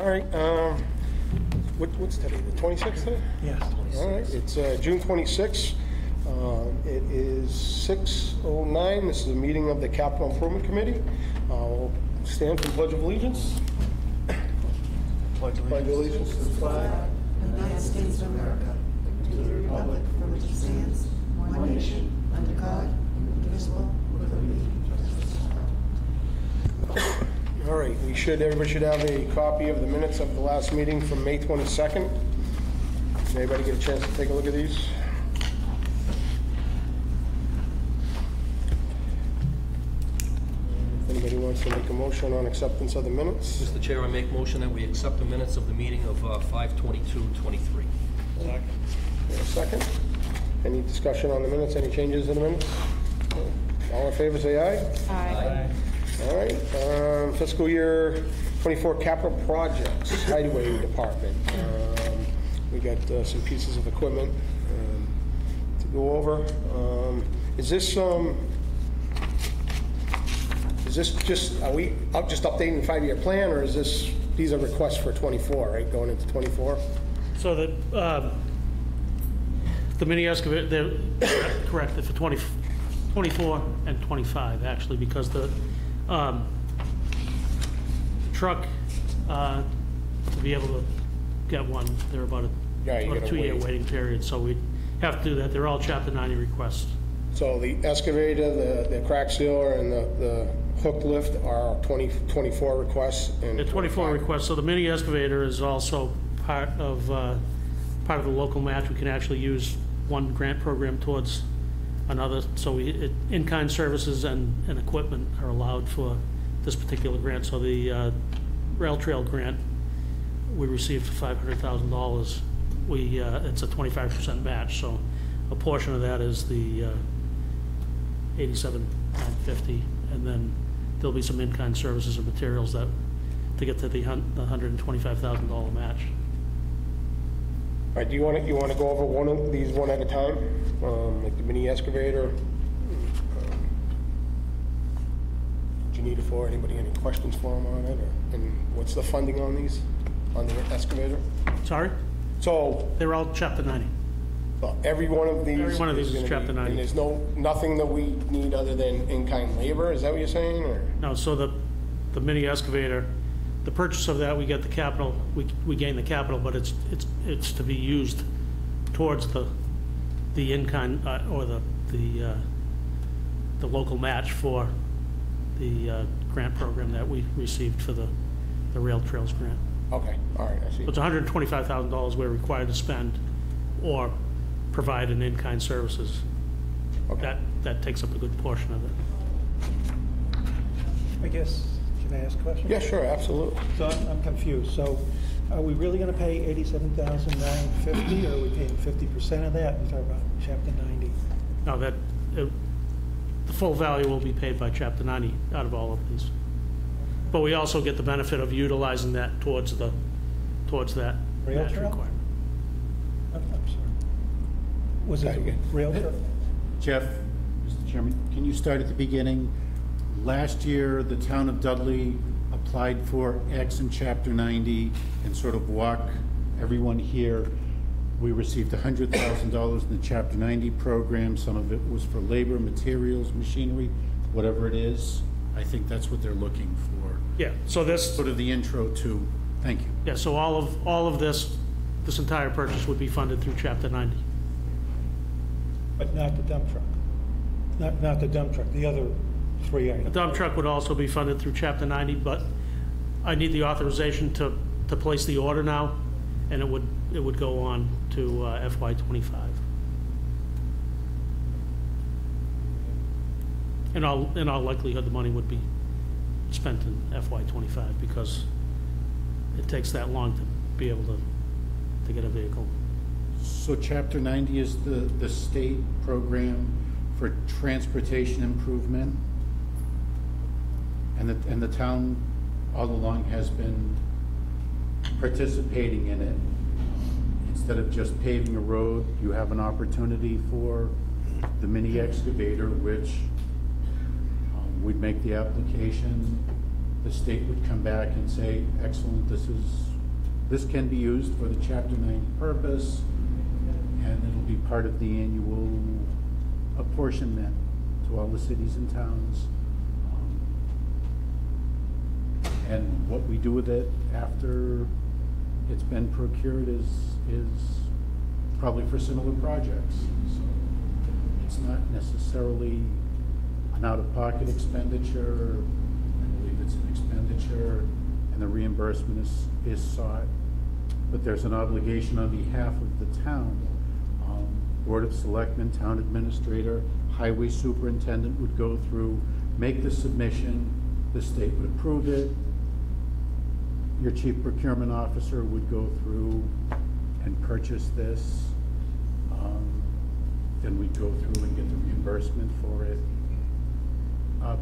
All right, what's today, the 26th today? Yes. All right, it's June 26th. It is 6:09. This is a meeting of the Capital Improvement Committee. We'll stand for the Pledge of Allegiance. Pledge allegiance to the flag of the United States of America, to the republic for which it stands, one nation, under God, indivisible, with liberty and justice. All right, everybody should have a copy of the minutes of the last meeting from May 22nd. Did anybody get a chance to take a look at these? If anybody wants to make a motion on acceptance of the minutes? Mr. Chair, I make motion that we accept the minutes of the meeting of 5/22/23. Second. A second. Any discussion on the minutes? Any changes in the minutes? All in favor, say aye. Aye. All right, fiscal year 24 capital projects, highway department. We got some pieces of equipment to go over. Is this just, are we just updating the 5-year plan, or is these are requests for 24, right, going into 24? So the mini excavator, they're correct, they're for 24 and 25, actually, because the truck, to be able to get one, they're about a 2-year waiting period, so we have to do that. They're all Chapter 90 requests. So the excavator, the crack sealer, and the hook lift are 24 requests? And The 24 requests, so the mini excavator is also part of the local match. We can actually use one grant program towards another, so in-kind services and equipment are allowed for this particular grant. So the rail trail grant we received for $500,000. It's a 25% match, so a portion of that is the $87,950, and then there'll be some in-kind services and materials that to get to the $125,000 match. All right, do you want to go over one of these one at a time, like the mini excavator? What you need it for? Anybody any questions for them on it? And what's the funding on these, on the excavator? Sorry? So They're all Chapter 90. every one of these. Every one of these is Chapter 90. And there's nothing that we need other than in-kind labor. Is that what you're saying, or? No. So the mini excavator, the purchase of that, we get the capital, we gain the capital, but it's to be used towards the in-kind or the local match for the grant program that we received for the rail trails grant. Okay, all right, I see. So it's $125,000 we're required to spend or provide an in-kind services. Okay. That takes up a good portion of it. I guess, can I ask a question? Yeah, sure, absolutely. So I'm confused. So are we really going to pay $87,950, or are we paying 50% of that? We're talking about Chapter 90. No, the full value will be paid by Chapter 90 out of all of these. But we also get the benefit of utilizing that towards that Rail match trail? requirement. I'm sorry. Was it the rail trail? Jeff, Mr. Chairman, can you start at the beginning? Last year, the town of Dudley applied for X in Chapter 90 and sort of walk everyone here. We received $100,000 in the Chapter 90 program. Some of it was for labor, materials, machinery, whatever it is. I think that's what they're looking for. Yeah, so this, Sort of the intro to, thank you. yeah, so all of this entire purchase would be funded through Chapter 90. But not the dump truck. Not the dump truck, the other three items. The dump truck would also be funded through Chapter 90, but I need the authorization to place the order now, and it would go on to FY25. In all likelihood, the money would be spent in FY25 because it takes that long to be able to get a vehicle. So Chapter 90 is the state program for transportation improvement, and the town all along has been participating in it. Instead of just paving a road, you have an opportunity for the mini excavator, which we'd make the application, the state would come back and say, excellent, this can be used for the Chapter 90 purpose, and it'll be part of the annual apportionment to all the cities and towns. And what we do with it after it's been procured is probably for similar projects. So it's not necessarily an out-of-pocket expenditure. I believe it's an expenditure, and the reimbursement is sought. But there's an obligation on behalf of the town. Board of Selectmen, Town Administrator, Highway Superintendent would go through, make the submission, the state would approve it. Your Chief Procurement Officer would go through and purchase this. Then we'd go through and get the reimbursement for it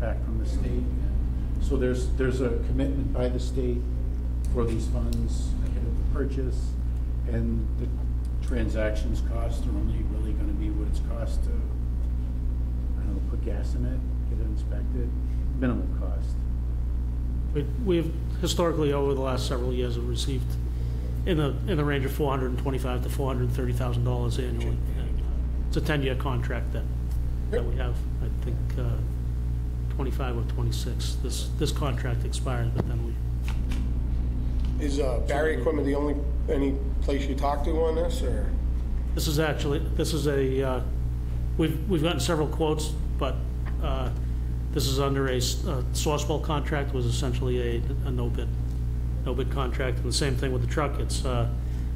back from the state. So there's a commitment by the state for these funds ahead of the purchase, and the transactions cost are only really going to be what it's cost to, I don't know, put gas in it, get it inspected, minimal cost. We've historically, over the last several years, have received in the range of $425,000 to $430,000 annually. It's a 10-year contract that we have. I think 25 or 26. This contract expires, but then we. Is Barry Equipment any place you talk to on this, or? This is a we've gotten several quotes, but this is under a Sourcewell contract. Was essentially a no bid contract, and the same thing with the truck. It's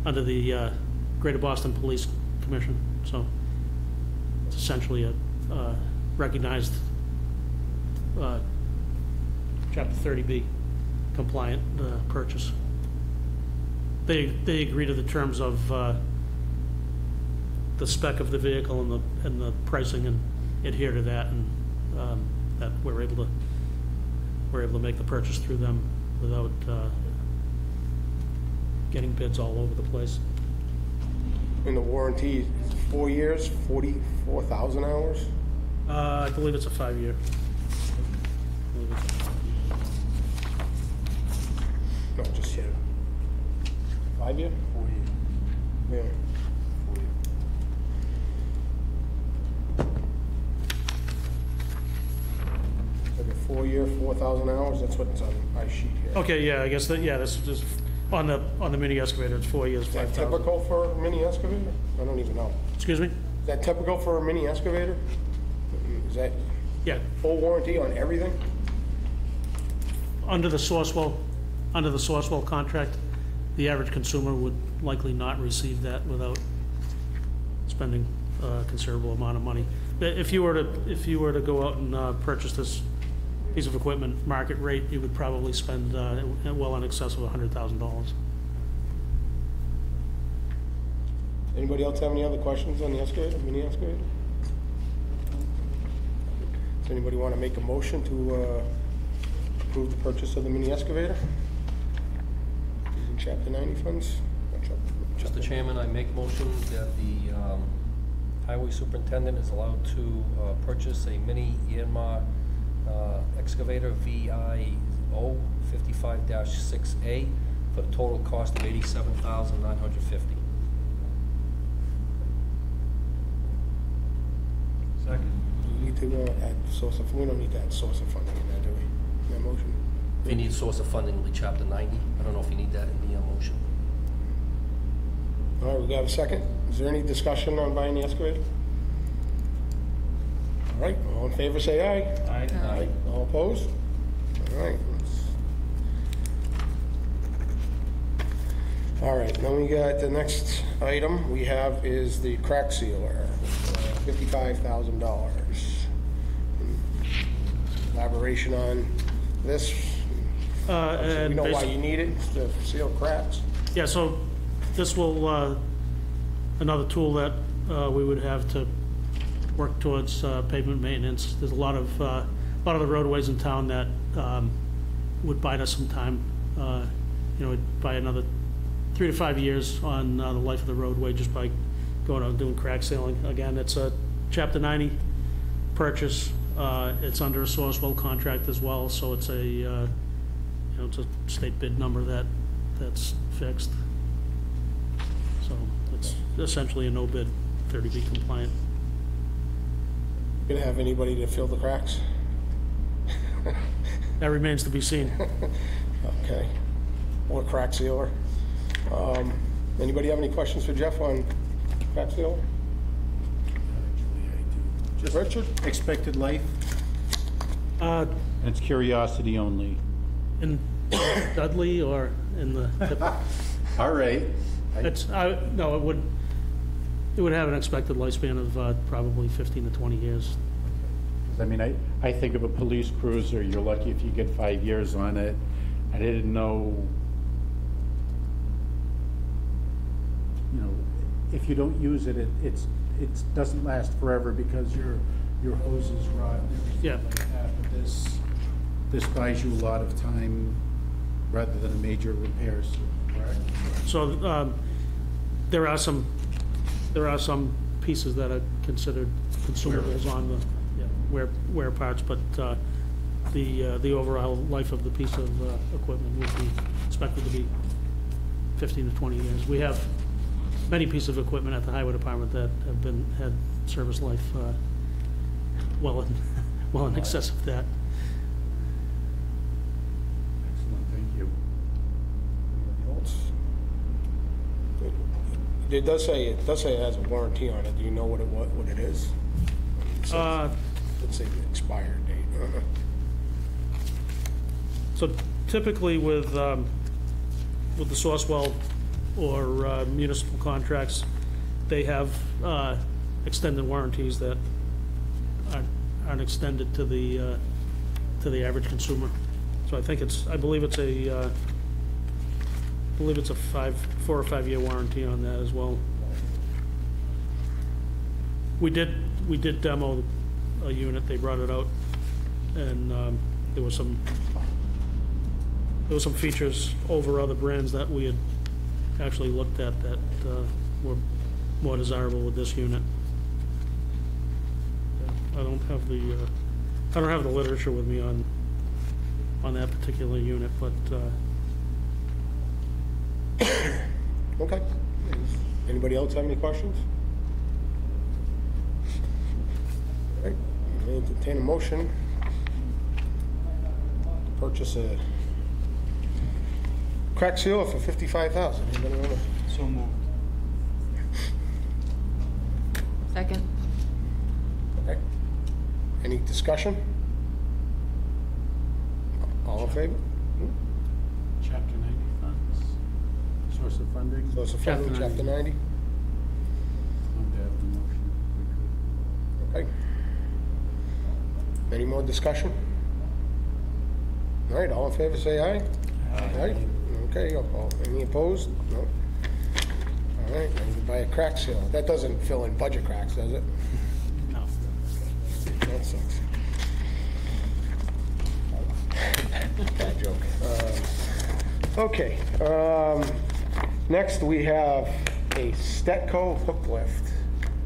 under the Greater Boston Police Commission, so it's essentially a recognized Chapter 30B compliant purchase. They agree to the terms of the spec of the vehicle and the pricing, and adhere to that, and that we're able to make the purchase through them without getting bids all over the place. And the warranty is 4 years, 44,000 hours? I believe it's a 5-year. No, just here. 5 year? 4 year. Yeah. 4 year. Like a 4 year, 4,000 hours, that's what it's on my sheet here. Okay, yeah, I guess that, yeah, this is just on the mini excavator. It's 4 years, Is that 5,000. typical for a mini excavator? I don't even know. Excuse me? Is that typical for a mini excavator? Is that Yeah, full warranty on everything? under the Sourcewell contract, the average consumer would likely not receive that without spending a considerable amount of money. But if you were to go out and purchase this piece of equipment market rate, you would probably spend well in excess of $100,000. Anybody else have any other questions on the excavator, mini excavator? Does anybody want to make a motion to approve the purchase of the mini excavator? Using Chapter 90 funds? Mr. Chairman, I make motion that the highway superintendent is allowed to purchase a mini Yanmar excavator VIO 55-6A for the total cost of $87,950. Second. Do we need to add source of, we don't need to add source of funding in that, do we? In that motion? If you need source of funding, it'll be Chapter 90. I don't know if you need that in the motion. All right, we got a second. Is there any discussion on buying the excavator? All right, all in favor, say aye. Aye. Aye. All opposed? All right. All right, then we got the next item we have is the crack sealer, $55,000. Elaboration on this? We And know why basi- you need it, it's to seal cracks. Yeah, so this will, another tool that we would have to work towards pavement maintenance. There's a lot of the roadways in town that would bite us some time, it'd buy another 3 to 5 years on the life of the roadway just by going out and doing crack sealing. Again, it's a Chapter 90 purchase. It's under a Sourcewell contract as well, so it's a it's a state bid number that's fixed. So it's essentially a no bid, 30B compliant. Gonna have anybody to fill the cracks? That remains to be seen. Okay. Or crack sealer. Anybody have any questions for Jeff on crack sealer? Just Richard? expected life, Uh, and it's curiosity only. in Dudley or in the, All right. no, it would have an expected lifespan of probably 15 to 20 years. I mean, I think of a police cruiser, you're lucky if you get 5 years on it. I didn't know, if you don't use it, it doesn't last forever because your hoses rot and everything Yeah. like that. But this buys you a lot of time rather than a major repair, correct? So there are some pieces that are considered consumables on the wear parts, but the overall life of the piece of equipment would be expected to be 15 to 20 years. We have many pieces of equipment at the highway department that have had service life well in excess of that. Excellent, thank you. It does say it has a warranty on it. Do you know what it is? Let's say the expired date. So typically with the Sourcewell or municipal contracts, they have extended warranties that aren't extended to the average consumer. So I believe it's a 4 or 5 year warranty on that as well. We did demo a unit. They brought it out, and there was some features over other brands that we had actually looked at that were more desirable with this unit. I don't have the literature with me on that particular unit, but Okay. Anybody else have any questions? All right. I'll entertain a motion to purchase a crack sealer for $55,000. Anybody want to? So moved. Second. Okay. Any discussion? All in favor? Chapter 90 funds, source of funding. So it's a funding, Chapter Chapter 90? Love to have the motion if we could. Okay. Any more discussion? All right, all in favor, say aye. Aye. Okay, any opposed? No. All right, now you can buy a crack sealer. That doesn't fill in budget cracks, does it? no. That sucks. Bad joke. Okay, next we have a Stetco hook lift.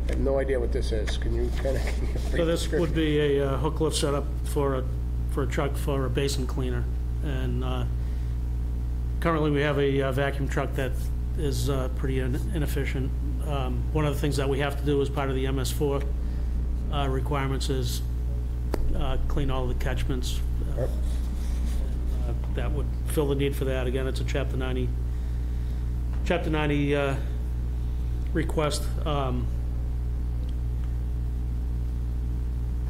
I have no idea what this is. Can you kind of? So this would be a hook lift setup for a truck for a basin cleaner. And currently we have a vacuum truck that is pretty inefficient. One of the things that we have to do as part of the MS4 requirements is clean all the catchments. That would fill the need for that. Again, it's a Chapter 90 request.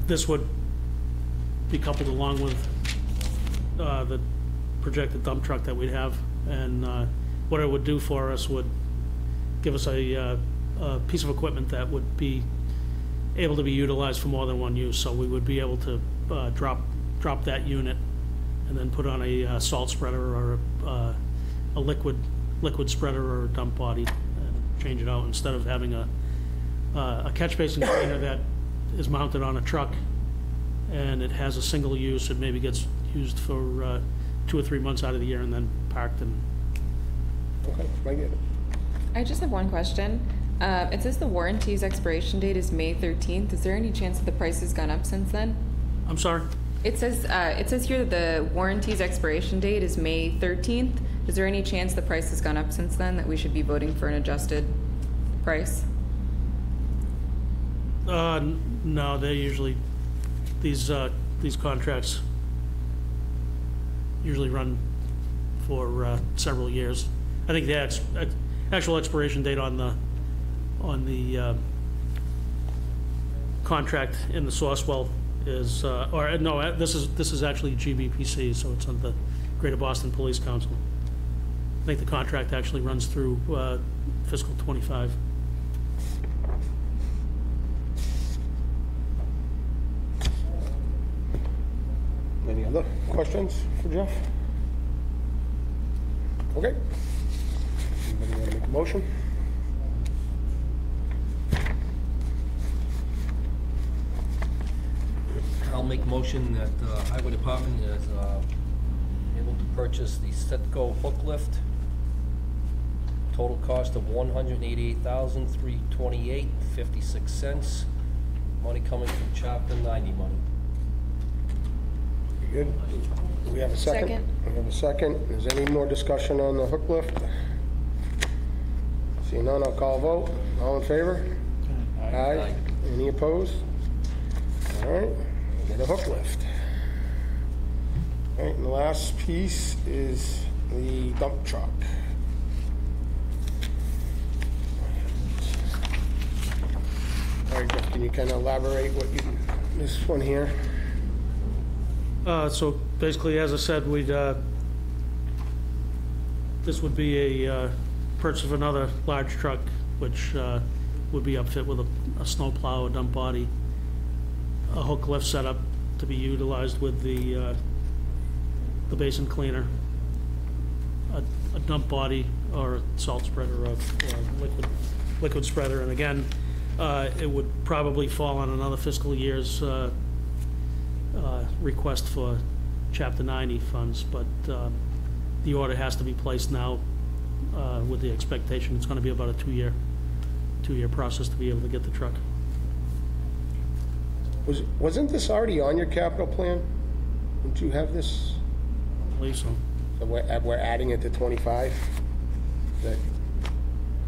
This would be coupled along with the projected dump truck that we'd have, and what it would do for us would give us a piece of equipment that would be able to be utilized for more than one use. So we would be able to drop that unit and then put on a salt spreader or a liquid spreader or a dump body and change it out, instead of having a catch basin cleaner that is mounted on a truck and it has a single use. It maybe gets used for 2 or 3 months out of the year and then parked. And Okay, I get it. I just have one question. It says the warranty's expiration date is May 13th. Is there any chance that the price has gone up since then? I'm sorry. It says here that the warranty's expiration date is May 13th. Is there any chance the price has gone up since then, that we should be voting for an adjusted price? No, they're usually, these contracts usually run for several years. I think the actual expiration date on the contract in the Sourcewell is, this is actually GBPC, so it's on the Greater Boston Police Council. I think the contract actually runs through fiscal '25. Any other questions for Jeff? Okay. Anybody want to make a motion? I'll make a motion that the Highway Department is able to purchase the Setco hook lift. Total cost of $188,328.56. Money coming from Chapter 90 money. Good. Do we have a second? Second. We have a second. Is there any more discussion on the hook lift? Seeing none, I'll call a vote. All in favor? Aye. Any opposed? All right, we'll get a hook lift. All right, and the last piece is the dump truck. All right, Jeff, can you kind of elaborate what you, this one here? So basically, as I said, this would be a purchase of another large truck, which would be upfit with a snow plow, a dump body, a hook lift setup to be utilized with the basin cleaner, a dump body or a salt spreader or liquid spreader. And again, it would probably fall on another fiscal year's request for Chapter 90 funds, but the order has to be placed now with the expectation it's going to be about a two-year process to be able to get the truck. Wasn't this already on your capital plan? Didn't you have this? I believe so. So we're adding it to 25?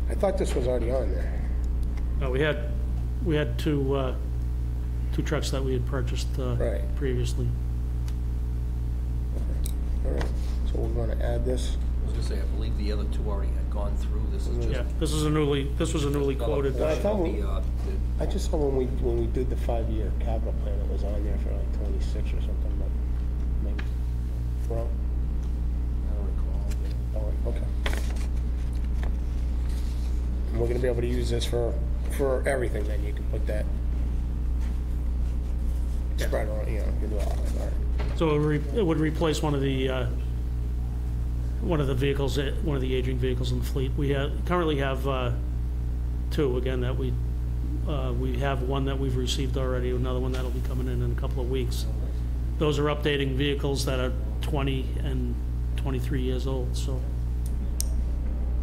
I thought this was already on there. No, we had two trucks that we had purchased Right. previously. All right, so we're going to add this. I was gonna say, I believe the other two already had gone through. This is just. Yeah, this was a newly quoted. I thought we- The, I just saw when we did the 5-year capital plan, it was on there for like 26 or something, but maybe wrong. I don't recall. Oh, okay. And we're gonna be able to use this for everything, then you can put that spread on, you can do all that, all right. So it would replace one of the vehicles, one of the aging vehicles in the fleet. We currently have two, again, that we have one that we've received already, another one that'll be coming in a couple of weeks. Those are updating vehicles that are 20 and 23 years old, so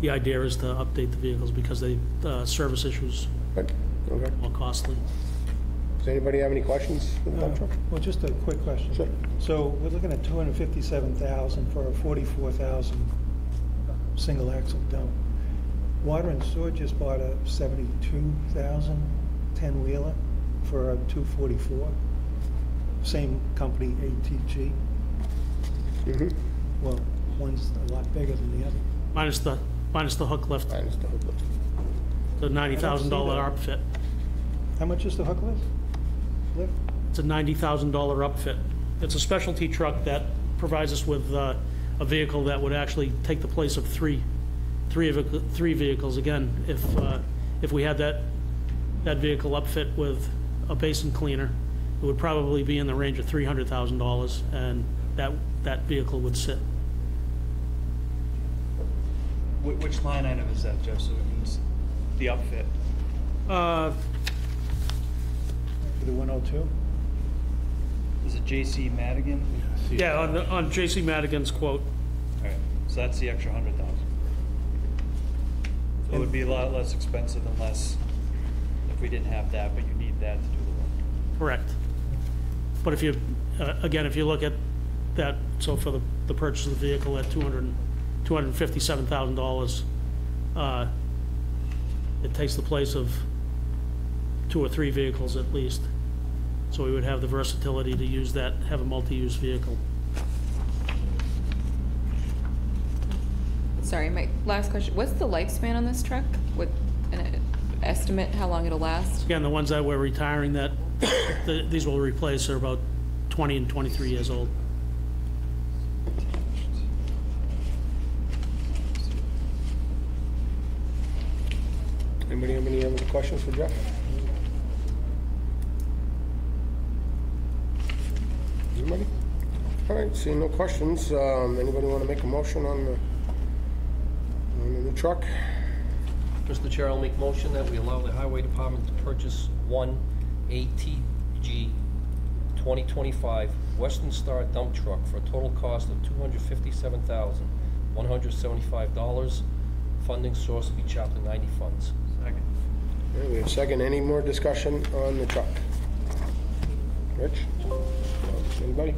the idea is to update the vehicles because service issues Good. Okay. more costly. Does anybody have any questions for the dump truck? Well, just a quick question. Sure. So we're looking at $257,000 for a $44,000 single axle dump. Water and Sewer just bought a $72,000 10-wheeler for a $244,000. Same company, ATG. Mm-hmm. Well, one's a lot bigger than the other. Minus the hook lift, Minus the hook lift. the $90,000 upfit. How much is the hook lift? It's a $90,000 upfit. It's a specialty truck that provides us with a vehicle that would actually take the place of three vehicles. Again, if we had that vehicle upfit with a basin cleaner, it would probably be in the range of $300,000, and that vehicle would sit. Which line item is that, Jeff, so we can, the upfit? For the 102? Is it J.C. Madigan? Yeah, on J.C. Madigan's quote. All right, so that's the extra 100,000. So it would be a lot less expensive unless, if we didn't have that, but you need that to do the work. Correct. But if you again, if you look at that, so for the purchase of the vehicle at $257,000, it takes the place of 2 or 3 vehicles at least. So we would have the versatility to use that, have a multi-use vehicle. Sorry, my last question, what's the lifespan on this truck? With an estimate how long it'll last? Again, the ones that we're retiring that, these will replace are about 20 and 23 years old. Anybody have any other questions for Jeff? Anybody? All right, seeing no questions, anybody want to make a motion on the new truck? Mr. Chair, I'll make motion that we allow the Highway Department to purchase one ATG 2025 Western Star dump truck for a total cost of $257,175. Funding source will be Chapter 90 funds. Second. All right, we have a second. Any more discussion on the truck? Rich? Anybody?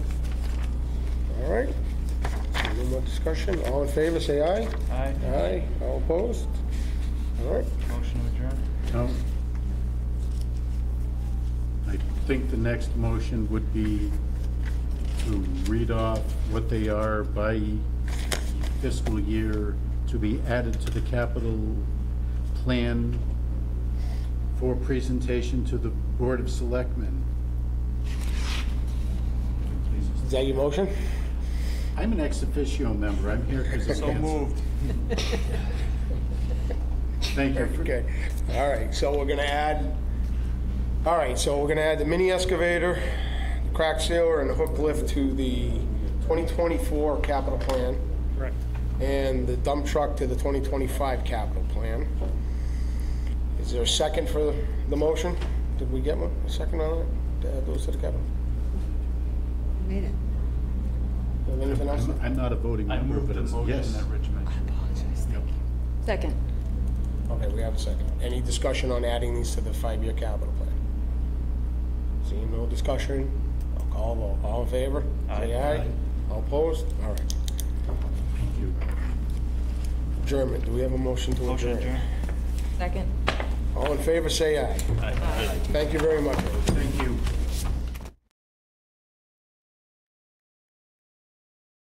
All right. No more discussion. All in favor, say aye. Aye. Aye. All opposed? All right. Motion adjourned. No. I think the next motion would be to read off what they are by fiscal year to be added to the capital plan for presentation to the Board of Selectmen. Is that your motion? I'm an ex officio member. I'm here because of So cancer. moved. Thank you. Okay. All right, so we're gonna add, the mini excavator, the crack sealer, and the hook lift to the 2024 capital plan, Correct. and the dump truck to the 2025 capital plan. Is there a second for the motion? Did we get one, a second on that, to add those to the capital? Made it. Have anything else? I'm not a voting I member, moved but the it's motion yes. that Rich mentioned. Second. Okay, we have a second. Any discussion on adding these to the 5-year capital plan? Seeing no discussion, I'll call a vote. All in favor? Say Aye. aye. All opposed? All right. Thank you. Adjournment, do we have a motion to Motion adjourn? adjourned. Second. All in favor, say aye. Aye. Thank you very much. Thank you.